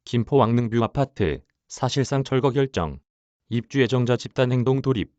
김포 왕릉뷰 아파트, 사실상 철거 결정. 입주 예정자 집단 행동 돌입.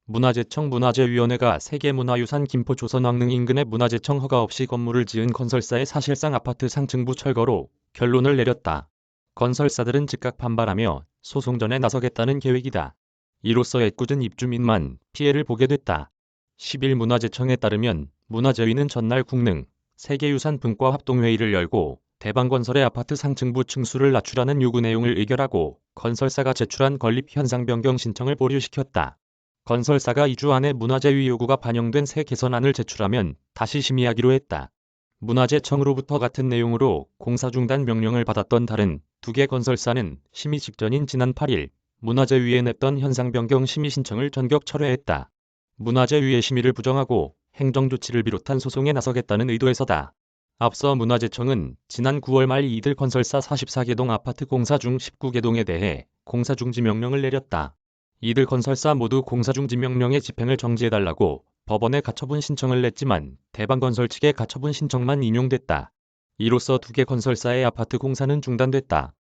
문화재청 문화재위원회가 세계문화유산 김포 조선왕릉 인근에 문화재청 허가 없이 건물을 지은 건설사의 사실상 아파트 상층부 철거로 결론을 내렸다. 건설사들은 즉각 반발하며 소송전에 나서겠다는 계획이다. 이로써 애꿎은 입주민만 피해를 보게 됐다. 10일 문화재청에 따르면 문화재위는 전날 국능 세계유산 분과 합동회의를 열고 대방건설의 아파트 상층부 층수를 낮추라는 요구 내용을 의결하고 건설사가 제출한 건립 현상 변경 신청을 보류시켰다. 건설사가 2주 안에 문화재위 요구가 반영된 새 개선안을 제출하면 다시 심의하기로 했다. 문화재청으로부터 같은 내용으로 공사 중단 명령을 받았던 다른 2개 건설사는 심의 직전인 지난 8일 문화재위에 냈던 현상 변경 심의 신청을 전격 철회했다. 문화재위의 심의를 부정하고 행정조치를 비롯한 소송에 나서겠다는 의도에서다. 앞서 문화재청은 지난 9월 말 이들 건설사 44개동 아파트 공사 중 19개동에 대해 공사 중지 명령을 내렸다. 이들 건설사 모두 공사 중지 명령의 집행을 정지해달라고 법원에 가처분 신청을 냈지만 대방건설 측의 가처분 신청만 인용됐다. 이로써 2개 건설사의 아파트 공사는 중단됐다.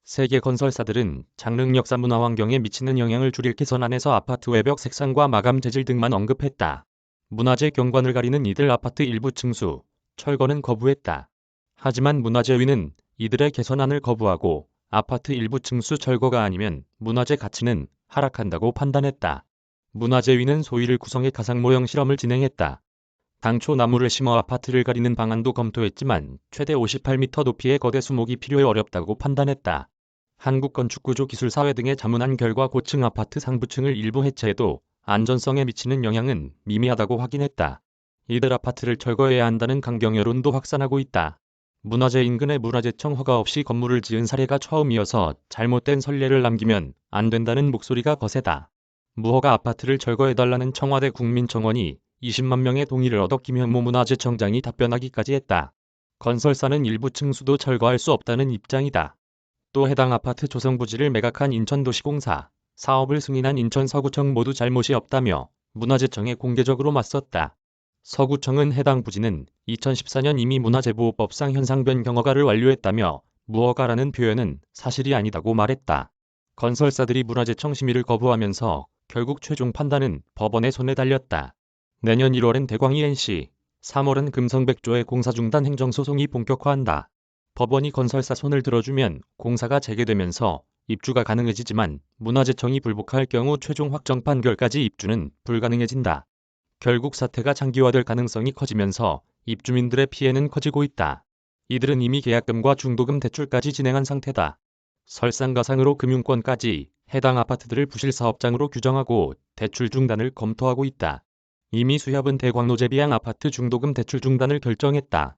3개 건설사들은 장릉 역사 문화 환경에 미치는 영향을 줄일 개선안에서 아파트 외벽 색상과 마감 재질 등만 언급했다. 문화재 경관을 가리는 이들 아파트 일부 층수 철거는 거부했다. 하지만 문화재위는 이들의 개선안을 거부하고 아파트 일부 층수 철거가 아니면 문화재 가치는 하락한다고 판단했다. 문화재위는 소위를 구성해 가상 모형 실험을 진행했다. 당초 나무를 심어 아파트를 가리는 방안도 검토했지만 최대 58m 높이의 거대 수목이 필요해 어렵다고 판단했다. 한국건축구조기술사회 등에 자문한 결과 고층 아파트 상부층을 일부 해체해도 안전성에 미치는 영향은 미미하다고 확인했다. 이들 아파트를 철거해야 한다는 강경 여론도 확산하고 있다. 문화재 인근에 문화재청 허가 없이 건물을 지은 사례가 처음이어서 잘못된 선례를 남기면 안 된다는 목소리가 거세다. 무허가 아파트를 철거해달라는 청와대 국민청원이 20만 명의 동의를 얻어 김현모 문화재청장이 답변하기까지 했다. 건설사는 일부 층수도 철거할 수 없다는 입장이다. 또 해당 아파트 조성 부지를 매각한 인천도시공사, 사업을 승인한 인천서구청 모두 잘못이 없다며 문화재청에 공개적으로 맞섰다. 서구청은 해당 부지는 2014년 이미 문화재보호법상 현상 변경 허가를 완료했다며 무허가라는 표현은 사실이 아니다고 말했다. 건설사들이 문화재청 심의를 거부하면서 결국 최종 판단은 법원의 손에 달렸다. 내년 1월엔 대광이 NC, 3월은 금성백조의 공사 중단 행정소송이 본격화한다. 법원이 건설사 손을 들어주면 공사가 재개되면서 입주가 가능해지지만 문화재청이 불복할 경우 최종 확정 판결까지 입주는 불가능해진다. 결국 사태가 장기화될 가능성이 커지면서 입주민들의 피해는 커지고 있다. 이들은 이미 계약금과 중도금 대출까지 진행한 상태다. 설상가상으로 금융권까지 해당 아파트들을 부실사업장으로 규정하고 대출 중단을 검토하고 있다. 이미 수협은 대광로제비양 아파트 중도금 대출 중단을 결정했다.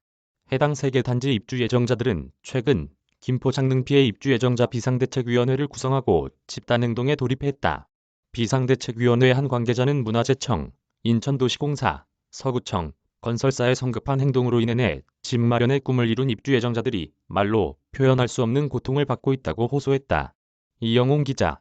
해당 3개 단지 입주 예정자들은 최근 김포 장릉 피해 입주 예정자 비상대책위원회를 구성하고 집단행동에 돌입했다. 비상대책위원회 한 관계자는 문화재청, 인천도시공사, 서구청, 건설사의 성급한 행동으로 인해 집 마련의 꿈을 이룬 입주 예정자들이 말로 표현할 수 없는 고통을 받고 있다고 호소했다. 이영웅 기자